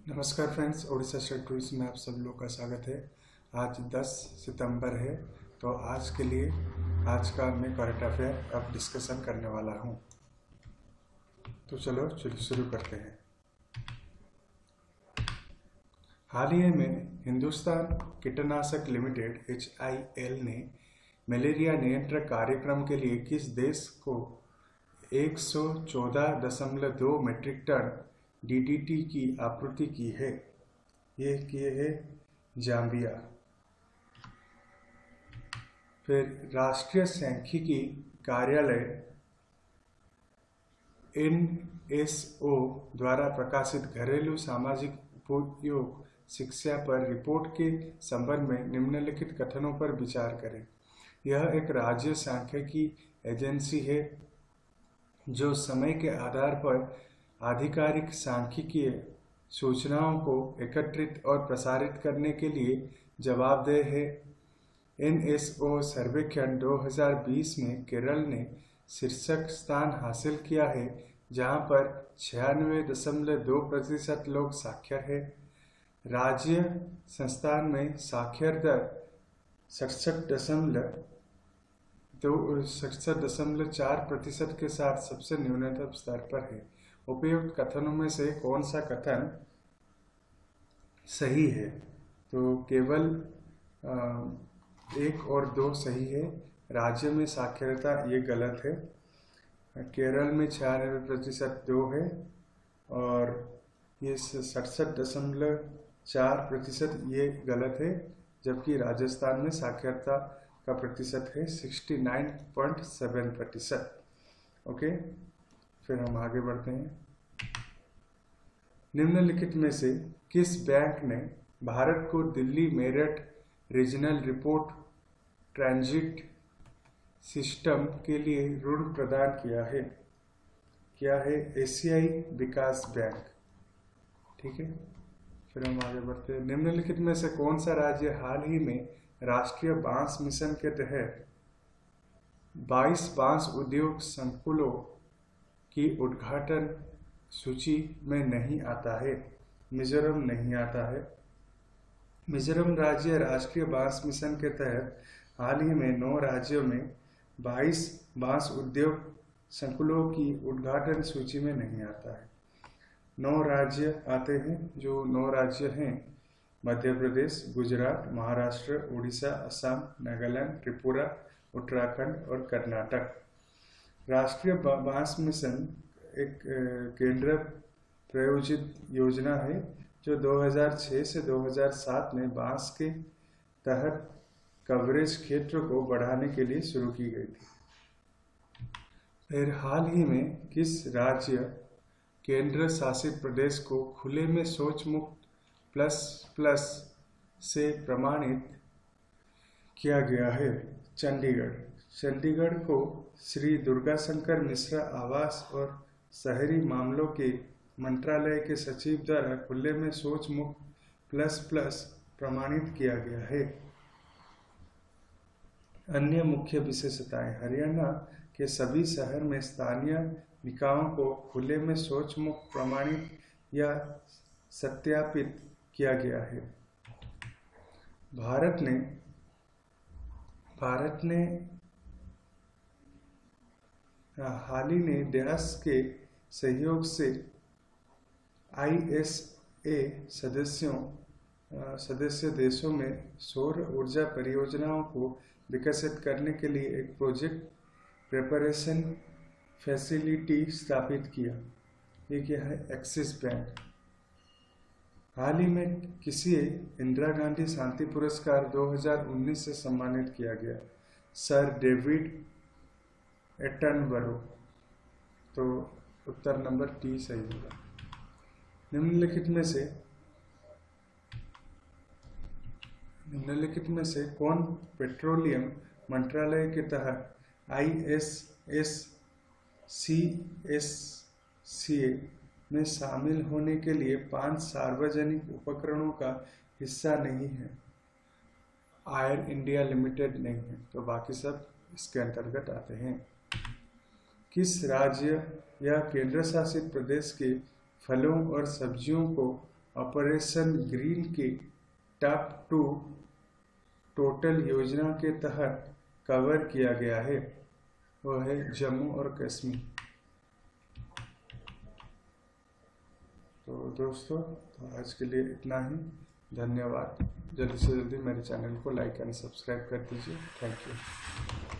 नमस्कार friends, Orissa state tourism में आप सब लोग का स्वागत है। आज 10 सितंबर है, तो आज के लिए आज का मैं करंट अफेयर अब डिस्कशन करने वाला हूं। तो चलो शुरू करते हैं। हाल ही में हिंदुस्तान कीटनाशक लिमिटेड HIL ने मलेरिया नियंत्रण कार्यक्रम के लिए किस देश को 114.2 मीट्रिक टन DDT की आपूर्ति की है? ये किए है जाम्बिया। फिर राष्ट्रीय सांख्यिकी कार्यालय NSO द्वारा प्रकाशित घरेलू सामाजिक उपयोग शिक्षा पर रिपोर्ट के संबंध में निम्नलिखित कथनों पर विचार करें। यह एक राज्य सांख्यिकी एजेंसी है जो समय के आधार पर आधिकारिक सांख्यिकीय सूचनाओं को एकत्रित और प्रसारित करने के लिए जवाबदेह है। NSO सर्वेक्षण 2020 में केरल ने शीर्षक स्थान हासिल किया है, जहां पर 96.2% लोग साक्षर हैं। राज्य संस्थान में साक्षर दर 67.4% के साथ सबसे न्यूनतम स्तर पर है। उपयुक्त कथनों में से कौन सा कथन सही है? तो केवल 1 और 2 सही है। राज्य में साक्षरता ये गलत है। केरल में 96% 2 है और ये 67.4% ये गलत है, जबकि राजस्थान में साक्षरता का प्रतिशत है 69.7%। ओके, फिर हम आगे बढ़ते हैं। निम्नलिखित में से किस बैंक ने भारत को Delhi Meerut regional report transit system के लिए ऋण प्रदान किया है? क्या है? एशियाई विकास बैंक। ठीक है, फिर हम आगे बढ़ते हैं। निम्नलिखित में से कौन सा राज्य हाल ही में राष्ट्रीय बांस मिशन के तहत 22 बांस उद्योग संकुलों की उद्घाटन सूची में नहीं आता है? मिजोरम नहीं आता है। मिजोरम राज्य राष्ट्रीय बांस मिशन के तहत हाल ही में 9 राज्यों में 22 बांस उद्योग संकुलों की उद्घाटन सूची में नहीं आता है। 9 राज्य आते हैं, जो 9 राज्य हैं मध्य प्रदेश, गुजरात, महाराष्ट्र, उड़ीसा, असम, नागालैंड, त्रिपुरा, उत्तराखंड और कर्नाटक। राष्ट्रीय बांस मिशन एक केंद्र प्रायोजित योजना है जो 2006 से 2007 में बांस के तहत कवरेज क्षेत्र को बढ़ाने के लिए शुरू की गई थी। फिर हाल ही में किस राज्य केंद्र शासित प्रदेश को खुले में शौच मुक्त प्लस से प्रमाणित किया गया है? चंडीगढ़। चंडीगढ़ को श्री दुर्गाशंकर मिश्रा आवास और शहरी मामलों के मंत्रालय के सचिव द्वारा खुले में शौच मुक्त प्लस प्रमाणित किया गया है। अन्य मुख्य विशेषताएं: हरियाणा के सभी शहर में स्थानीय निकायों को खुले में शौच मुक्त प्रमाणित या सत्यापित किया गया है। भारत ने हाल ही में देश के सहयोग से ISA सदस्य देशों में सौर ऊर्जा परियोजनाओं को विकसित करने के लिए एक प्रोजेक्ट प्रिपरेशन फैसिलिटी स्थापित किया। ये क्या है? Axis bank. हाल ही में किसी इंदिरा गांधी शांति पुरस्कार 2019 से सम्मानित किया गया? Sir David Attenborough. तो उत्तर नंबर टी सही होगा। निम्नलिखित में से कौन पेट्रोलियम मंत्रालय के तहत ISSCSCA में शामिल होने के लिए 5 सार्वजनिक उपक्रमों का हिस्सा नहीं है? आयर इंडिया लिमिटेड नहीं है, तो बाकी सब इसके अंतर्गत आते हैं। किस राज्य या केंद्र शासित प्रदेश के फलों और सब्जियों को ऑपरेशन ग्रीन के टॉप 2 टोटल योजना के तहत कवर किया गया है, वह है जम्मू और कश्मीर। तो दोस्तों, तो आज के लिए इतना ही। धन्यवाद। जल्दी से जल्दी मेरे चैनल को लाइक एंड सब्सक्राइब कर दीजिए। Thank you.